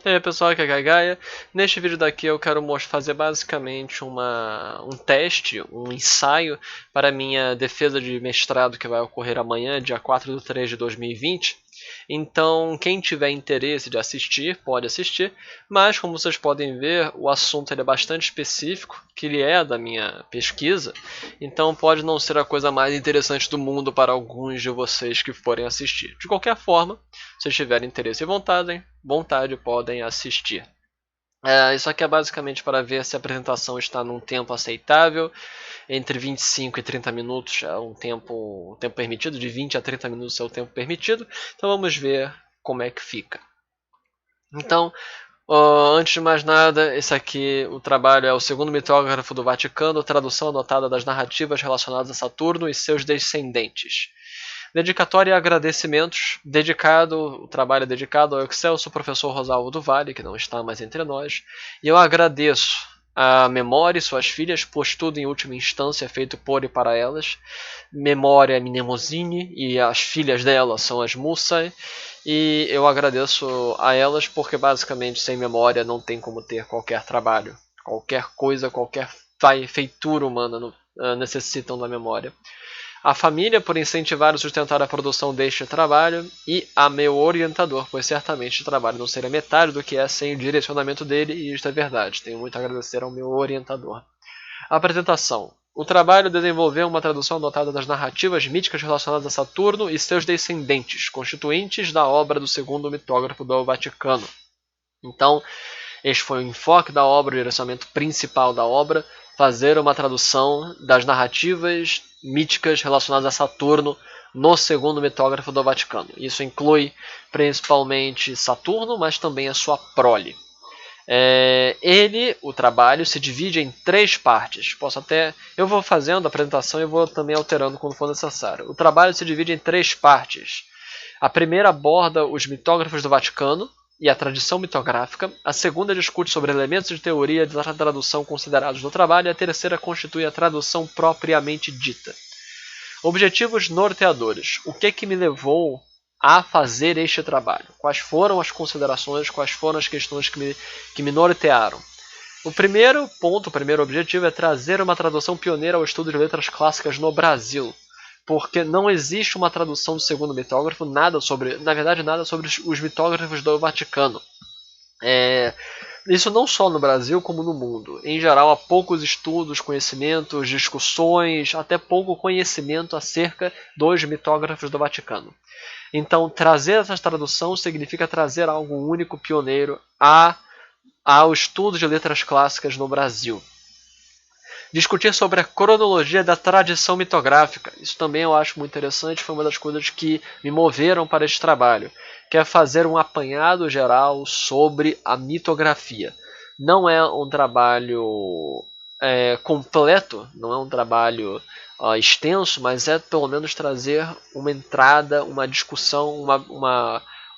E aí pessoal, aqui é a Gaia. Neste vídeo daqui eu quero fazer basicamente um teste, um ensaio para a minha defesa de mestrado que vai ocorrer amanhã, dia 4 de 3 de 2020. Então, quem tiver interesse de assistir, pode assistir, mas como vocês podem ver, o assunto é bastante específico, que ele é da minha pesquisa, então pode não ser a coisa mais interessante do mundo para alguns de vocês que forem assistir. De qualquer forma, se tiverem interesse e vontade podem assistir. Isso aqui é basicamente para ver se a apresentação está num tempo aceitável. Entre 25 e 30 minutos é um tempo permitido, de 20 a 30 minutos é o tempo permitido. Então vamos ver como é que fica. Então, antes de mais nada, esse aqui, o trabalho é o segundo mitógrafo do Vaticano, tradução anotada das narrativas relacionadas a Saturno e seus descendentes. Dedicatória e agradecimentos. O trabalho é dedicado ao excelso professor Rosalvo do Vale, que não está mais entre nós. E eu agradeço a Memória e suas filhas, pois tudo em última instância é feito por e para elas. Memória Mnemosine e as filhas dela são as Musai. E eu agradeço a elas porque basicamente sem memória não tem como ter qualquer trabalho. Qualquer coisa, qualquer feitura humana necessitam da memória. A família por incentivar e sustentar a produção deste trabalho, e a meu orientador, pois certamente o trabalho não seria metade do que é sem o direcionamento dele, e isto é verdade. Tenho muito a agradecer ao meu orientador. Apresentação. O trabalho desenvolveu uma tradução anotada das narrativas míticas relacionadas a Saturno e seus descendentes, constituintes da obra do segundo mitógrafo do Vaticano. Então, este foi o enfoque da obra, o direcionamento principal da obra, fazer uma tradução das narrativas míticas relacionadas a Saturno no segundo mitógrafo do Vaticano. Isso inclui principalmente Saturno, mas também a sua prole. O trabalho, se divide em 3 partes. Eu vou fazendo a apresentação e vou também alterando quando for necessário. O trabalho se divide em 3 partes. A primeira aborda os mitógrafos do Vaticano e a tradição mitográfica. A segunda discute sobre elementos de teoria da tradução considerados no trabalho. E a terceira constitui a tradução propriamente dita. Objetivos norteadores. O que me levou a fazer este trabalho? Quais foram as considerações, quais foram as questões que me nortearam? O primeiro objetivo é trazer uma tradução pioneira ao estudo de letras clássicas no Brasil, porque não existe uma tradução do segundo mitógrafo, nada sobre os mitógrafos do Vaticano. Isso não só no Brasil, como no mundo. Em geral, há poucos estudos, conhecimentos, discussões, até pouco conhecimento acerca dos mitógrafos do Vaticano. Então, trazer essa tradução significa trazer algo único, pioneiro, ao estudo de letras clássicas no Brasil. Discutir sobre a cronologia da tradição mitográfica. Isso também eu acho muito interessante, foi uma das coisas que me moveram para este trabalho, que é fazer um apanhado geral sobre a mitografia. Não é um trabalho completo, não é um trabalho extenso, mas é pelo menos trazer uma entrada, uma discussão,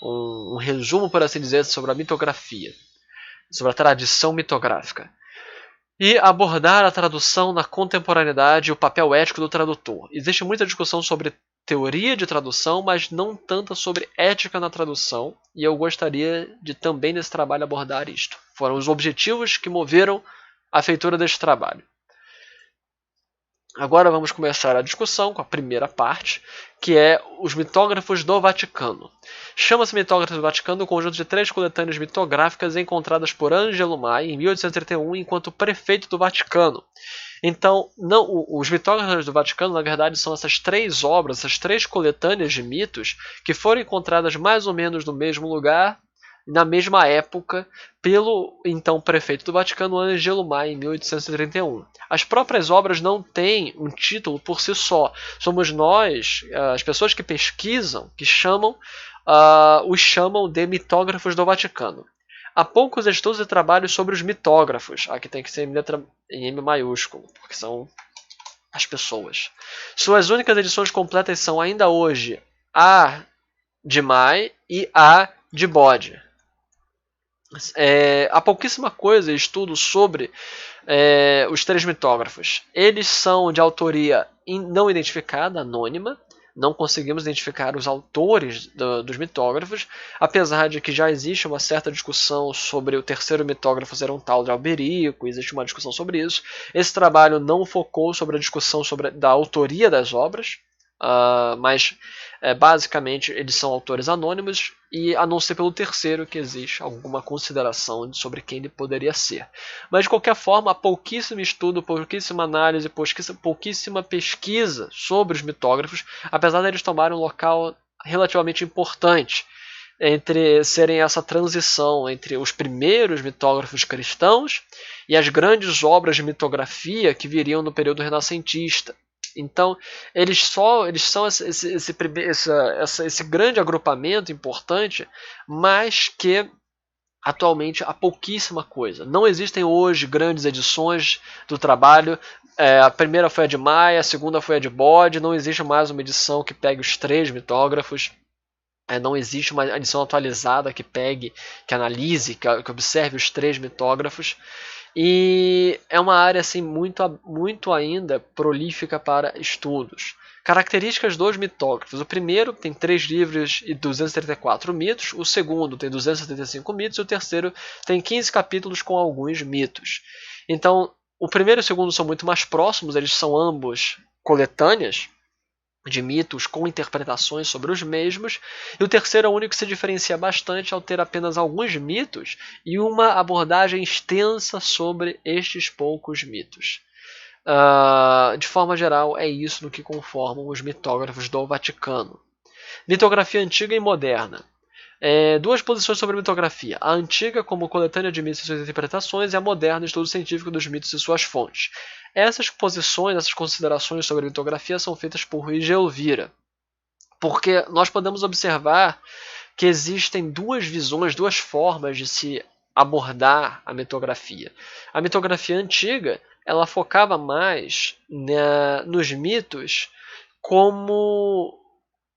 um resumo, por assim dizer, sobre a mitografia, sobre a tradição mitográfica. E abordar a tradução na contemporaneidade e o papel ético do tradutor. Existe muita discussão sobre teoria de tradução, mas não tanta sobre ética na tradução, e eu gostaria de também nesse trabalho abordar isto. Foram os objetivos que moveram a feitura deste trabalho. Agora vamos começar a discussão com a primeira parte, que é os mitógrafos do Vaticano. Chama-se mitógrafos do Vaticano o conjunto de 3 coletâneas mitográficas encontradas por Angelo Mai em 1831 enquanto prefeito do Vaticano. Então, os mitógrafos do Vaticano, na verdade, são essas 3 obras, essas 3 coletâneas de mitos que foram encontradas mais ou menos no mesmo lugar, na mesma época, pelo então prefeito do Vaticano, Angelo Mai, em 1831. As próprias obras não têm um título por si só. Somos nós, as pessoas que pesquisam, que os chamam de mitógrafos do Vaticano. Há poucos estudos e trabalhos sobre os mitógrafos. Aqui tem que ser em M maiúsculo, porque são as pessoas. Suas únicas edições completas são ainda hoje a de Mai e a de Bode. Há pouquíssima coisa e estudo sobre os 3 mitógrafos. Eles são de autoria não identificada, anônima, não conseguimos identificar os autores dos mitógrafos, apesar de que já existe uma certa discussão sobre o terceiro mitógrafo ser um tal de Alberico, existe uma discussão sobre isso. Esse trabalho não focou sobre a discussão da autoria das obras, mas basicamente eles são autores anônimos, e a não ser pelo terceiro que existe alguma consideração sobre quem ele poderia ser. Mas de qualquer forma, há pouquíssimo estudo, pouquíssima análise, pouquíssima pesquisa sobre os mitógrafos, apesar de eles tomarem um local relativamente importante entre serem essa transição entre os primeiros mitógrafos cristãos e as grandes obras de mitografia que viriam no período renascentista. Então, eles são esse grande agrupamento importante, mas que atualmente há pouquíssima coisa. Não existem hoje grandes edições do trabalho. A primeira foi a de Maia, a segunda foi a de Bode. Não existe mais uma edição que pegue os 3 mitógrafos. Não existe uma edição atualizada que pegue, que analise, que observe os 3 mitógrafos. E é uma área assim, muito ainda prolífica para estudos. Características dos mitógrafos. O primeiro tem 3 livros e 234 mitos. O segundo tem 275 mitos. E o terceiro tem 15 capítulos com alguns mitos. Então, o primeiro e o segundo são muito mais próximos. Eles são ambos coletâneas de mitos com interpretações sobre os mesmos, e o terceiro é o único que se diferencia bastante ao ter apenas alguns mitos e uma abordagem extensa sobre estes poucos mitos. De forma geral, é isso no que conformam os mitógrafos do Vaticano. Mitografia antiga e moderna. 2 posições sobre a mitografia. A antiga como coletânea de mitos e suas interpretações, e a moderna, estudo científico dos mitos e suas fontes. Essas posições, essas considerações sobre a mitografia são feitas por Ruiz de Elvira, porque nós podemos observar que existem 2 visões, 2 formas de se abordar a mitografia. A mitografia antiga, ela focava mais nos mitos como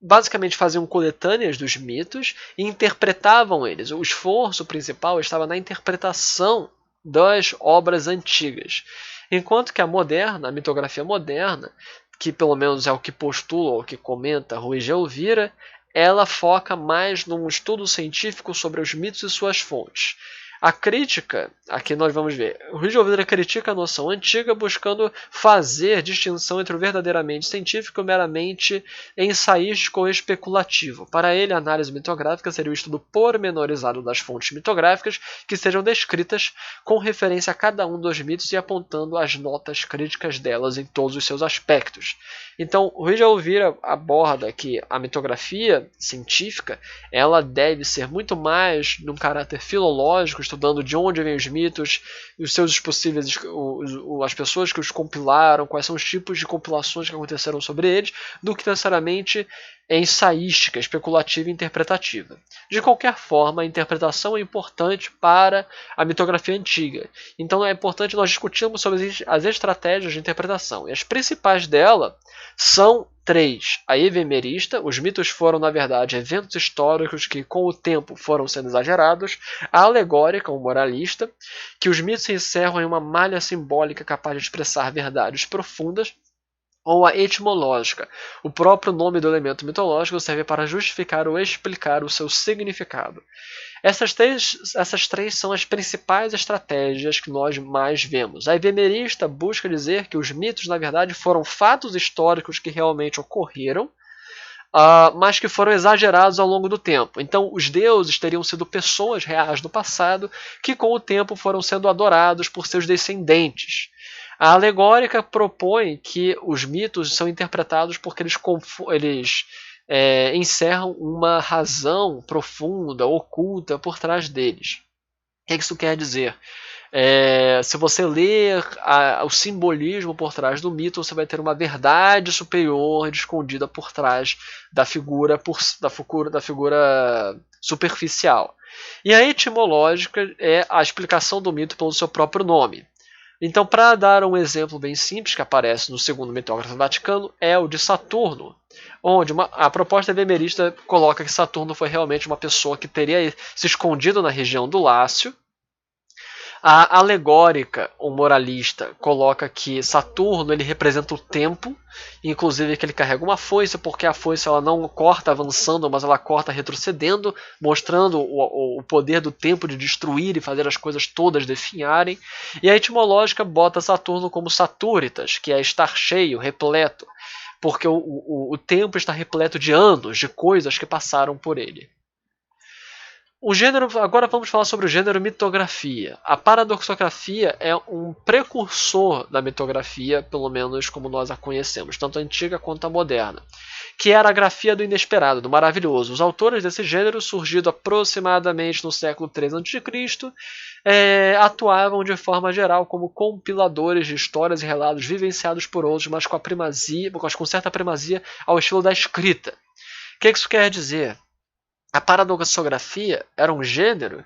basicamente faziam coletâneas dos mitos e interpretavam eles. O esforço principal estava na interpretação das obras antigas. Enquanto que a mitografia moderna, que pelo menos é o que postula ou que comenta Ruiz de Elvira, ela foca mais num estudo científico sobre os mitos e suas fontes. A crítica, aqui nós vamos ver, Ruiz de Elvira critica a noção antiga buscando fazer distinção entre o verdadeiramente científico e o meramente ensaístico ou especulativo. Para ele, a análise mitográfica seria o estudo pormenorizado das fontes mitográficas que sejam descritas com referência a cada um dos mitos e apontando as notas críticas delas em todos os seus aspectos. Então, Ruiz de Elvira aborda que a mitografia científica ela deve ser muito mais num caráter filológico, estudando de onde vêm os mitos, os seus possíveis, as pessoas que os compilaram, quais são os tipos de compilações que aconteceram sobre eles, do que necessariamente ensaística, especulativa e interpretativa. De qualquer forma, a interpretação é importante para a mitografia antiga. Então é importante nós discutirmos sobre as estratégias de interpretação. E as principais dela são 3. A evemerista, os mitos foram, na verdade, eventos históricos que, com o tempo, foram sendo exagerados. A alegórica, o moralista, que os mitos se encerram em uma malha simbólica capaz de expressar verdades profundas. Ou a etimológica. O próprio nome do elemento mitológico serve para justificar ou explicar o seu significado. Essas três são as principais estratégias que nós mais vemos. A evemerista busca dizer que os mitos, na verdade, foram fatos históricos que realmente ocorreram, mas que foram exagerados ao longo do tempo. Então, os deuses teriam sido pessoas reais do passado que, com o tempo, foram sendo adorados por seus descendentes. A alegórica propõe que os mitos são interpretados porque eles encerram uma razão profunda, oculta por trás deles. O que isso quer dizer? Se você ler o simbolismo por trás do mito, você vai ter uma verdade superior escondida por trás da figura superficial. E a etimológica é a explicação do mito pelo seu próprio nome. Então, para dar um exemplo bem simples que aparece no segundo mitógrafo do Vaticano, é o de Saturno, onde a proposta evemerista coloca que Saturno foi realmente uma pessoa que teria se escondido na região do Lácio, A alegórica ou moralista coloca que Saturno ele representa o tempo, inclusive que ele carrega uma foice, porque a foice ela não corta avançando, mas ela corta retrocedendo, mostrando o poder do tempo de destruir e fazer as coisas todas definharem. E a etimológica bota Saturno como Saturitas, que é estar cheio, repleto, porque o tempo está repleto de anos, de coisas que passaram por ele. O gênero, agora vamos falar sobre o gênero mitografia. A paradoxografia é um precursor da mitografia, pelo menos como nós a conhecemos, tanto a antiga quanto a moderna, que era a grafia do inesperado, do maravilhoso. Os autores desse gênero, surgido aproximadamente no século III a.C., atuavam de forma geral como compiladores de histórias e relatos vivenciados por outros, mas com certa primazia ao estilo da escrita. O que isso quer dizer? A paradoxografia era um gênero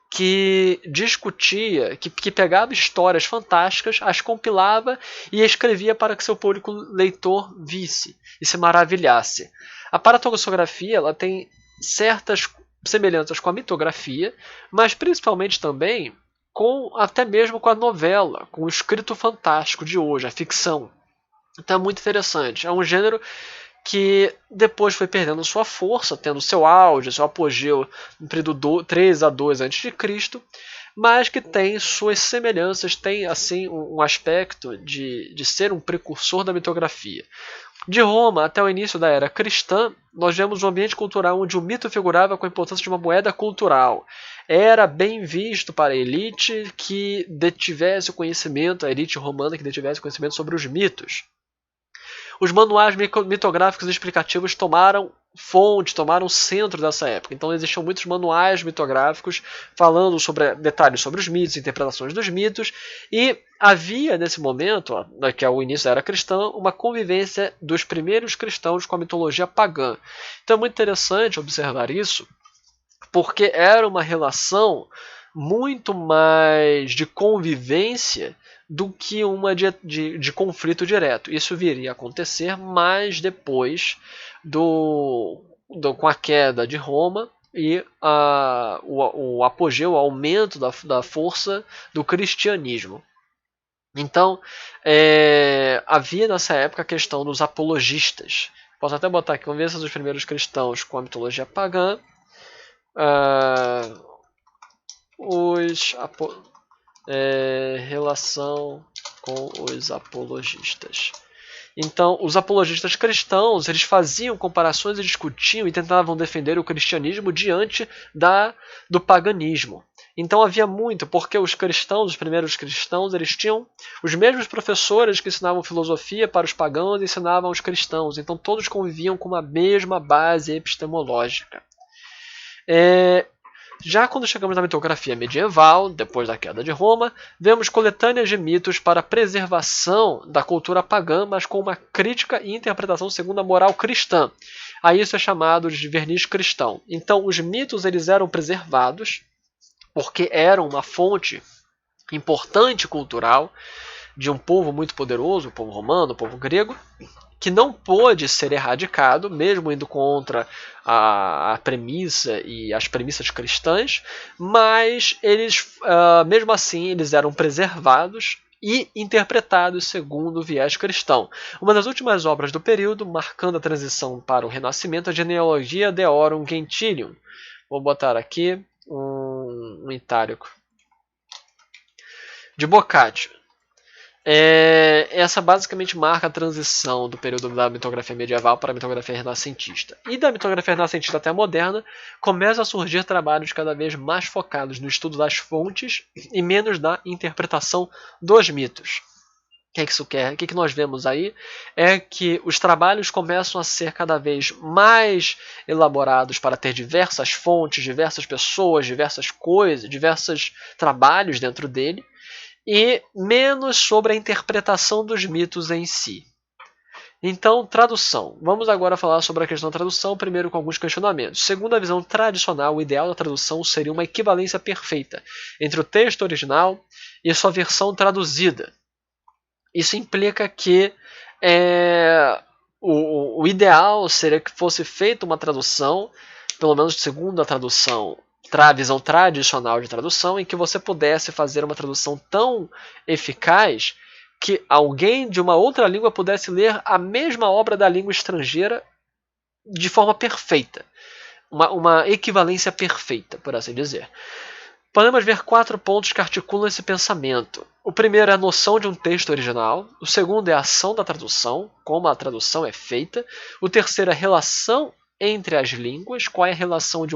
que discutia, que pegava histórias fantásticas, as compilava e escrevia para que seu público leitor visse e se maravilhasse. A paradoxografia ela tem certas semelhanças com a mitografia, mas principalmente também até mesmo com a novela, com o escrito fantástico de hoje, a ficção. Então é muito interessante. É um gênero que depois foi perdendo sua força, tendo seu auge, seu apogeu no período 3 a 2 a.C., mas que tem suas semelhanças, tem assim um aspecto de ser um precursor da mitografia. De Roma até o início da era cristã, nós vemos um ambiente cultural onde o mito figurava com a importância de uma moeda cultural. Era bem visto para a elite que detivesse o conhecimento, a elite romana que detivesse conhecimento sobre os mitos. Os manuais mitográficos explicativos tomaram centro dessa época. Então existiam muitos manuais mitográficos falando sobre detalhes sobre os mitos, interpretações dos mitos, e havia nesse momento, que é o início da era cristã, uma convivência dos primeiros cristãos com a mitologia pagã. Então é muito interessante observar isso, porque era uma relação muito mais de convivência do que uma de conflito direto. Isso viria a acontecer mais depois com a queda de Roma e o apogeu, o aumento da força do cristianismo. Então, havia nessa época a questão dos apologistas. Posso até botar aqui, conversa dos primeiros cristãos com a mitologia pagã. Relação com os apologistas. Então, os apologistas cristãos eles faziam comparações e discutiam e tentavam defender o cristianismo diante do paganismo. Então havia muito, porque os primeiros cristãos, eles tinham os mesmos professores que ensinavam filosofia para os pagãos e ensinavam aos cristãos. Então todos conviviam com uma mesma base epistemológica. Já quando chegamos na mitografia medieval, depois da queda de Roma, vemos coletâneas de mitos para a preservação da cultura pagã, mas com uma crítica e interpretação segundo a moral cristã. Aí isso é chamado de verniz cristão. Então os mitos eles eram preservados, porque eram uma fonte importante cultural de um povo muito poderoso, o povo romano, o povo grego, que não pôde ser erradicado, mesmo indo contra a premissa e as premissas cristãs, mas eles, mesmo assim, eles eram preservados e interpretados segundo o viés cristão. Uma das últimas obras do período, marcando a transição para o Renascimento, é a Genealogia Deorum Gentilium. Vou botar aqui um itálico. De Boccaccio. Essa basicamente marca a transição do período da mitografia medieval para a mitografia renascentista. E da mitografia renascentista até a moderna, começam a surgir trabalhos cada vez mais focados no estudo das fontes e menos na interpretação dos mitos. O que isso quer? O que nós vemos aí é que os trabalhos começam a ser cada vez mais elaborados para ter diversas fontes, diversas pessoas, diversas coisas, diversos trabalhos dentro dele, e menos sobre a interpretação dos mitos em si. Então, tradução. Vamos agora falar sobre a questão da tradução, primeiro com alguns questionamentos. Segundo a visão tradicional, o ideal da tradução seria uma equivalência perfeita entre o texto original e sua versão traduzida. Isso implica que o ideal seria que fosse feita uma tradução, pelo menos segundo a tradução visão tradicional de tradução, em que você pudesse fazer uma tradução tão eficaz que alguém de uma outra língua pudesse ler a mesma obra da língua estrangeira de forma perfeita. Uma equivalência perfeita, por assim dizer. Podemos ver 4 pontos que articulam esse pensamento. O primeiro é a noção de um texto original. O segundo é a ação da tradução, como a tradução é feita. O terceiro é a relação entre as línguas, qual é a relação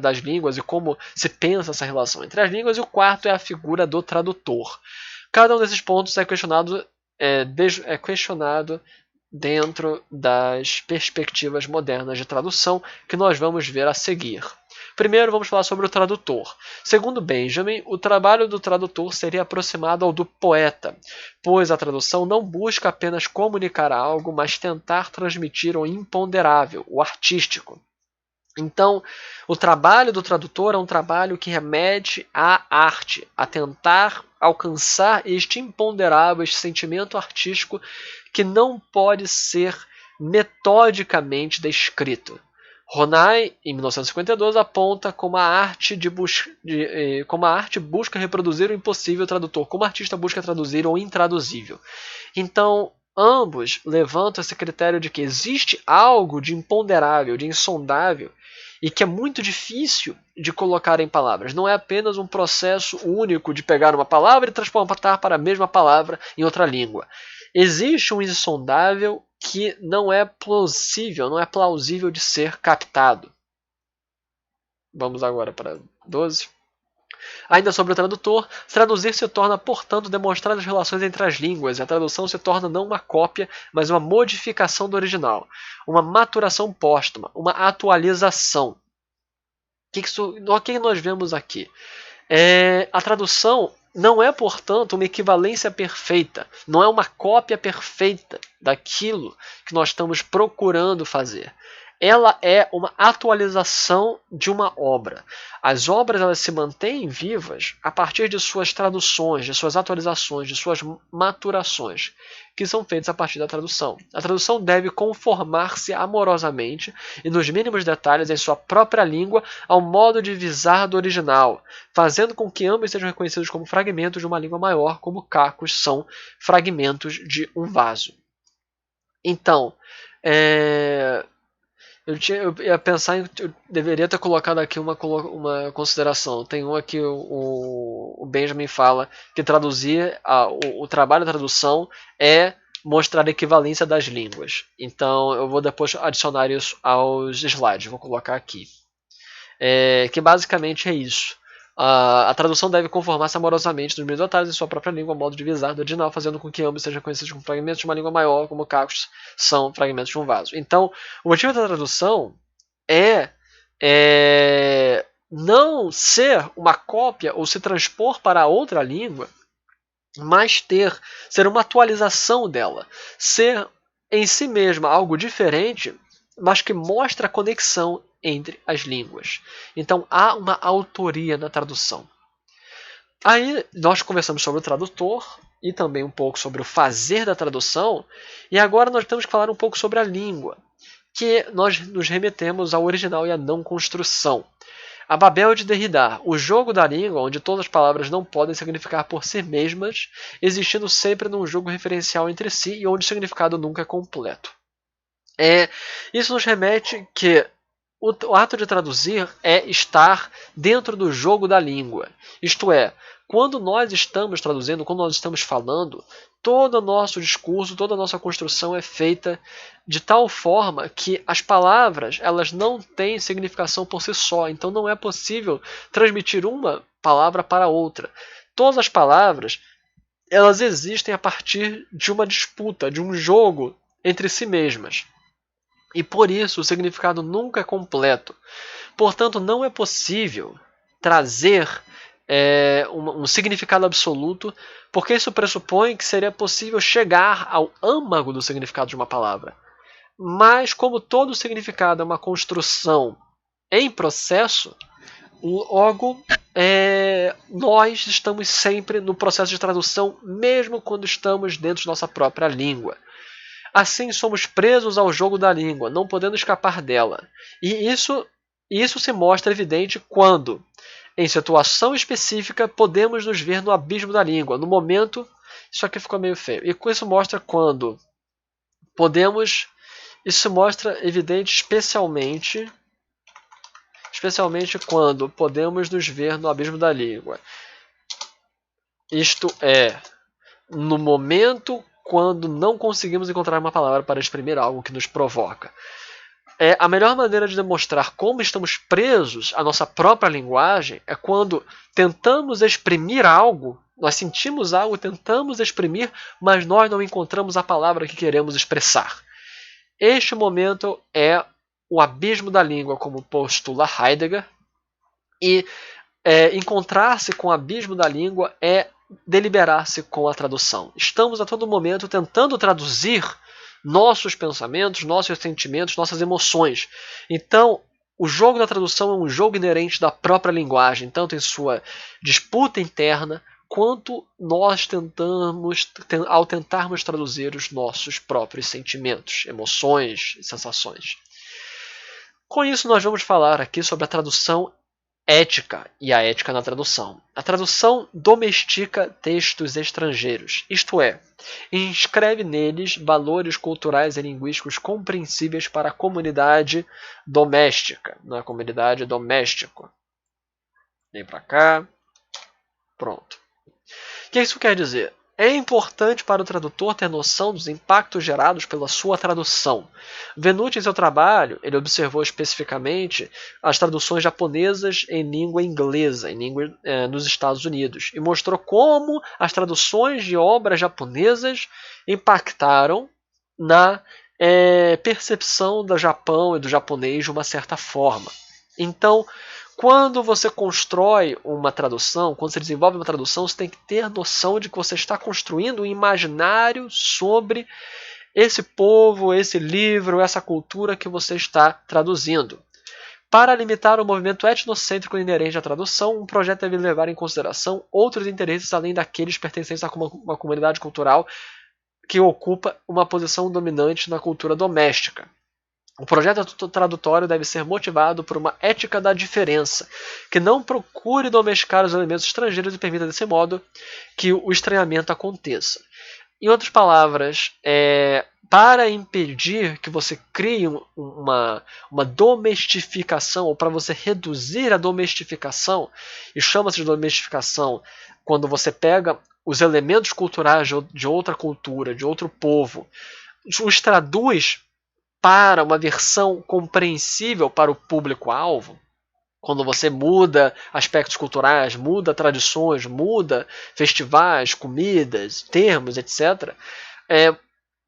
das línguas e como se pensa essa relação entre as línguas. E o quarto é a figura do tradutor. Cada um desses pontos é questionado dentro das perspectivas modernas de tradução que nós vamos ver a seguir. Primeiro, vamos falar sobre o tradutor. Segundo Benjamin, o trabalho do tradutor seria aproximado ao do poeta, pois a tradução não busca apenas comunicar algo, mas tentar transmitir o imponderável, o artístico. Então, o trabalho do tradutor é um trabalho que remete à arte, a tentar alcançar este imponderável, este sentimento artístico que não pode ser metodicamente descrito. Ronay, em 1952, aponta como a arte busca reproduzir o impossível, o tradutor como artista busca traduzir o intraduzível. Então, ambos levantam esse critério de que existe algo de imponderável, de insondável, e que é muito difícil de colocar em palavras. Não é apenas um processo único de pegar uma palavra e transportar para a mesma palavra em outra língua. Existe um insondável que não é plausível de ser captado. Vamos agora para 12. Ainda sobre o tradutor, traduzir se torna, portanto, demonstrar as relações entre as línguas. A tradução se torna não uma cópia, mas uma modificação do original, uma maturação póstuma, uma atualização. O que nós vemos aqui? A tradução não é, portanto, uma equivalência perfeita, não é uma cópia perfeita daquilo que nós estamos procurando fazer. Ela é uma atualização de uma obra. As obras elas se mantêm vivas a partir de suas traduções, de suas atualizações, de suas maturações, que são feitas a partir da tradução. A tradução deve conformar-se amorosamente e nos mínimos detalhes em sua própria língua ao modo de visar do original, fazendo com que ambos sejam reconhecidos como fragmentos de uma língua maior, como cacos são fragmentos de um vaso. Então, eu ia pensar eu deveria ter colocado aqui uma consideração. Tem uma que o Benjamin fala que traduzir, o trabalho da tradução é mostrar a equivalência das línguas. Então eu vou depois adicionar isso aos slides, vou colocar aqui. Que basicamente é isso. A tradução deve conformar-se amorosamente nos meios detalhes em sua própria língua, ao modo de visar do original, fazendo com que ambos sejam conhecidos como fragmentos de uma língua maior, como cacos são fragmentos de um vaso. Então, o motivo da tradução é não ser uma cópia ou se transpor para outra língua, mas ser uma atualização dela, ser em si mesma algo diferente, mas que mostra a conexão entre as línguas. Então há uma autoria na tradução. Aí nós conversamos sobre o tradutor e também um pouco sobre o fazer da tradução, e agora nós temos que falar um pouco sobre a língua, que nós nos remetemos ao original e à não construção. A Babel de Derrida, o jogo da língua, onde todas as palavras não podem significar por si mesmas, existindo sempre num jogo referencial entre si e onde o significado nunca é completo. Isso nos remete que o ato de traduzir é estar dentro do jogo da língua. Isto é, quando nós estamos traduzindo, quando nós estamos falando, todo o nosso discurso, toda a nossa construção é feita de tal forma que as palavras elas não têm significação por si só. Então não é possível transmitir uma palavra para outra. Todas as palavras elas existem a partir de uma disputa, de um jogo entre si mesmas. E por isso o significado nunca é completo. Portanto, não é possível trazer um significado absoluto, porque isso pressupõe que seria possível chegar ao âmago do significado de uma palavra. Mas, como todo significado é uma construção em processo, logo nós estamos sempre no processo de tradução, mesmo quando estamos dentro de nossa própria língua. Assim, somos presos ao jogo da língua, não podendo escapar dela. E isso se mostra evidente quando em situação específica, podemos nos ver no abismo da língua. No momento, isso aqui ficou meio feio. E com isso mostra quando podemos... Isso mostra evidente especialmente quando podemos nos ver no abismo da língua. Isto é, no momento quando não conseguimos encontrar uma palavra para exprimir algo que nos provoca. A melhor maneira de demonstrar como estamos presos à nossa própria linguagem é quando tentamos exprimir algo, nós sentimos algo, tentamos exprimir, mas nós não encontramos a palavra que queremos expressar. Este momento é o abismo da língua, como postula Heidegger, e encontrar-se com o abismo da língua é deliberar-se com a tradução. Estamos a todo momento tentando traduzir nossos pensamentos, nossos sentimentos, nossas emoções. Então, o jogo da tradução é um jogo inerente da própria linguagem, tanto em sua disputa interna, quanto nós ao tentarmos traduzir os nossos próprios sentimentos, emoções e sensações. Com isso, nós vamos falar aqui sobre a tradução ética e a ética na tradução. A tradução domestica textos estrangeiros, isto é, inscreve neles valores culturais e linguísticos compreensíveis para a comunidade doméstica. Na comunidade doméstica. Vem para cá. Pronto. O que isso quer dizer? É importante para o tradutor ter noção dos impactos gerados pela sua tradução. Venuti, em seu trabalho, ele observou especificamente as traduções japonesas em língua inglesa, nos Estados Unidos, e mostrou como as traduções de obras japonesas impactaram na percepção do Japão e do japonês de uma certa forma. Então, quando você constrói uma tradução, quando você desenvolve uma tradução, você tem que ter noção de que você está construindo um imaginário sobre esse povo, esse livro, essa cultura que você está traduzindo. Para limitar o movimento etnocêntrico inerente à tradução, um projeto deve levar em consideração outros interesses além daqueles pertencentes a uma comunidade cultural que ocupa uma posição dominante na cultura doméstica. O projeto tradutório deve ser motivado por uma ética da diferença, que não procure domesticar os elementos estrangeiros e permita, desse modo, que o estranhamento aconteça. Em outras palavras, para impedir que você crie uma domestificação, ou para você reduzir a domestificação, e chama-se de domestificação quando você pega os elementos culturais de outra cultura, de outro povo, os traduz para uma versão compreensível para o público-alvo, quando você muda aspectos culturais, muda tradições, muda festivais, comidas, termos, etc.,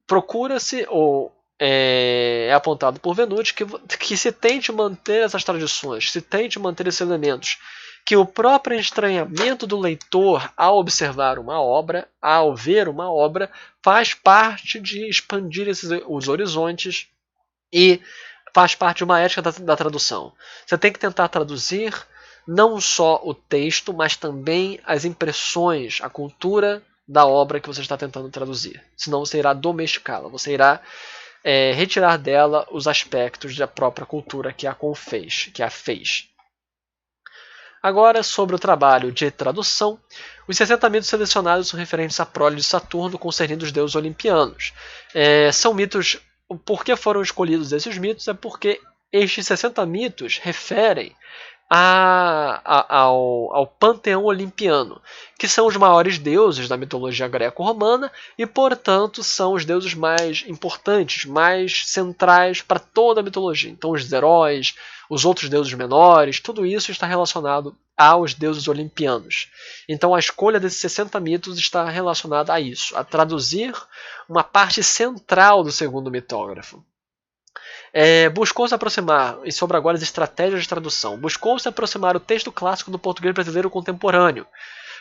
procura-se, ou é apontado por Venuti, que se tente manter essas tradições, se tente manter esses elementos, que o próprio estranhamento do leitor ao observar uma obra, ao ver uma obra, faz parte de expandir os horizontes e faz parte de uma ética da tradução. Você tem que tentar traduzir não só o texto, mas também as impressões, a cultura da obra que você está tentando traduzir. Senão você irá domesticá-la, você irá retirar dela os aspectos da própria cultura que a fez. Agora, sobre o trabalho de tradução, os 60 mitos selecionados são referentes à prole de Saturno concernindo os deuses olimpianos. São mitos. Por que foram escolhidos esses mitos? É porque estes 60 mitos referem ao panteão olimpiano, que são os maiores deuses da mitologia greco-romana e, portanto, são os deuses mais importantes, mais centrais para toda a mitologia. Então, os heróis, os outros deuses menores, tudo isso está relacionado aos deuses olimpianos. Então, a escolha desses 60 mitos está relacionada a isso, a traduzir uma parte central do segundo mitógrafo. Buscou-se aproximar, e sobre agora as estratégias de tradução, buscou-se aproximar o texto clássico do português brasileiro contemporâneo.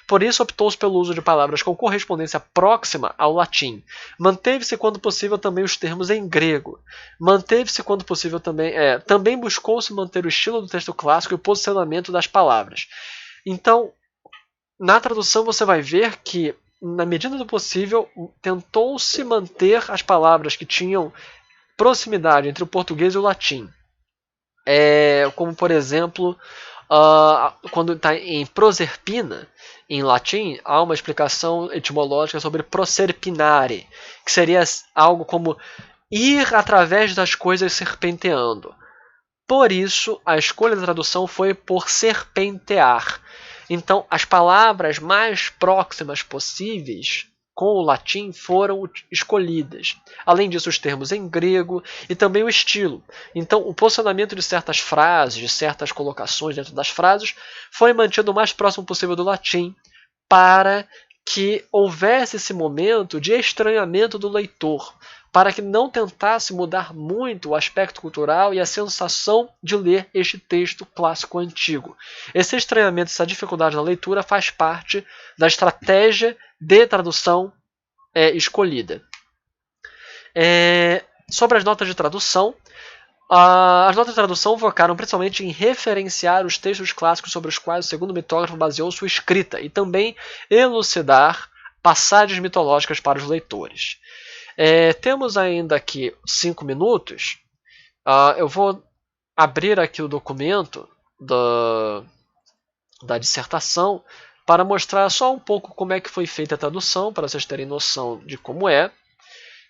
Por isso optou-se pelo uso de palavras com correspondência próxima ao latim. Manteve-se quando possível também os termos em grego. Manteve-se quando possível também buscou-se manter o estilo do texto clássico e o posicionamento das palavras. Então, na tradução você vai ver que, na medida do possível, tentou-se manter as palavras que tinham proximidade entre o português e o latim. Como, por exemplo, quando está em Proserpina, em latim, há uma explicação etimológica sobre proserpinare, que seria algo como ir através das coisas serpenteando. Por isso, a escolha da tradução foi por serpentear. Então, as palavras mais próximas possíveis com o latim foram escolhidas. Além disso, os termos em grego e também o estilo. Então, o posicionamento de certas frases, de certas colocações dentro das frases, foi mantido o mais próximo possível do latim para que houvesse esse momento de estranhamento do leitor, para que não tentasse mudar muito o aspecto cultural e a sensação de ler este texto clássico antigo. Esse estranhamento, essa dificuldade na leitura faz parte da estratégia de tradução escolhida. Sobre as notas de tradução, as notas de tradução focaram principalmente em referenciar os textos clássicos sobre os quais o segundo mitógrafo baseou sua escrita e também elucidar passagens mitológicas para os leitores. Temos ainda aqui 5 minutos. Eu vou abrir aqui o documento da dissertação para mostrar só um pouco como é que foi feita a tradução, para vocês terem noção de como é.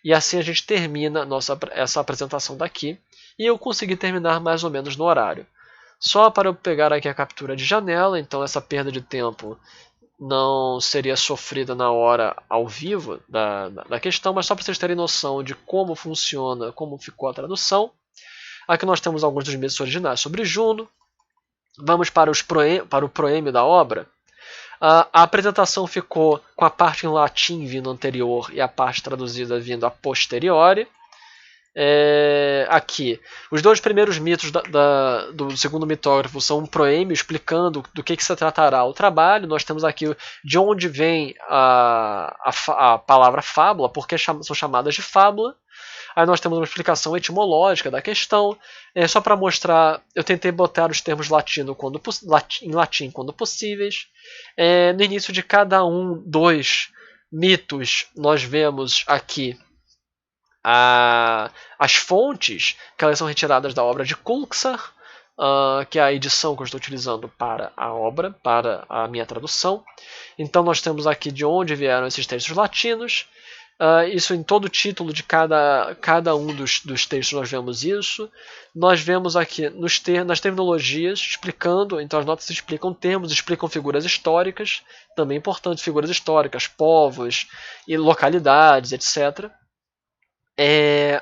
E assim a gente termina essa apresentação daqui. E eu consegui terminar mais ou menos no horário. Só para eu pegar aqui a captura de janela, então essa perda de tempo não seria sofrida na hora ao vivo da questão, mas só para vocês terem noção de como funciona, como ficou a tradução. Aqui nós temos alguns dos meses originais sobre Juno. Vamos para o proêmio da obra. A apresentação ficou com a parte em latim vindo anterior e a parte traduzida vindo a posteriori. Aqui, os 2 primeiros mitos do segundo mitógrafo são um proêmio explicando do que se tratará o trabalho. Nós temos aqui de onde vem a palavra fábula, porque são chamadas de fábula. Aí nós temos uma explicação etimológica da questão. Só para mostrar, eu tentei botar os termos em latim quando possíveis. No início de cada dos mitos, nós vemos aqui as fontes, que elas são retiradas da obra de Kulksar, que é a edição que eu estou utilizando para a obra, para a minha tradução. Então nós temos aqui de onde vieram esses textos latinos. Isso em todo o título de cada um dos textos nós vemos isso. Nós vemos aqui nas terminologias explicando, então as notas explicam termos, explicam figuras históricas, também importante, figuras históricas, povos e localidades, etc.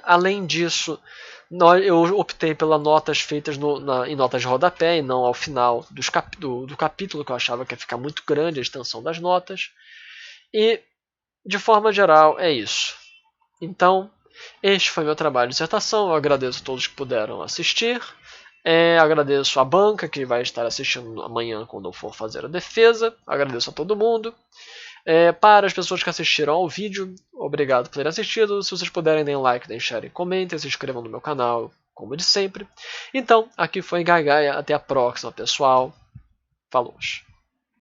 Além disso, eu optei pelas notas feitas em notas de rodapé e não ao final do capítulo, que eu achava que ia ficar muito grande a extensão das notas. E, de forma geral, é isso. Então, este foi meu trabalho de dissertação. Eu agradeço a todos que puderam assistir. Agradeço a banca que vai estar assistindo amanhã quando eu for fazer a defesa. Agradeço a todo mundo. Para as pessoas que assistiram ao vídeo, obrigado por terem assistido. Se vocês puderem, deem like, deixarem, comentem, se inscrevam no meu canal, como de sempre. Então, aqui foi Gagaia. Até a próxima, pessoal. Falou!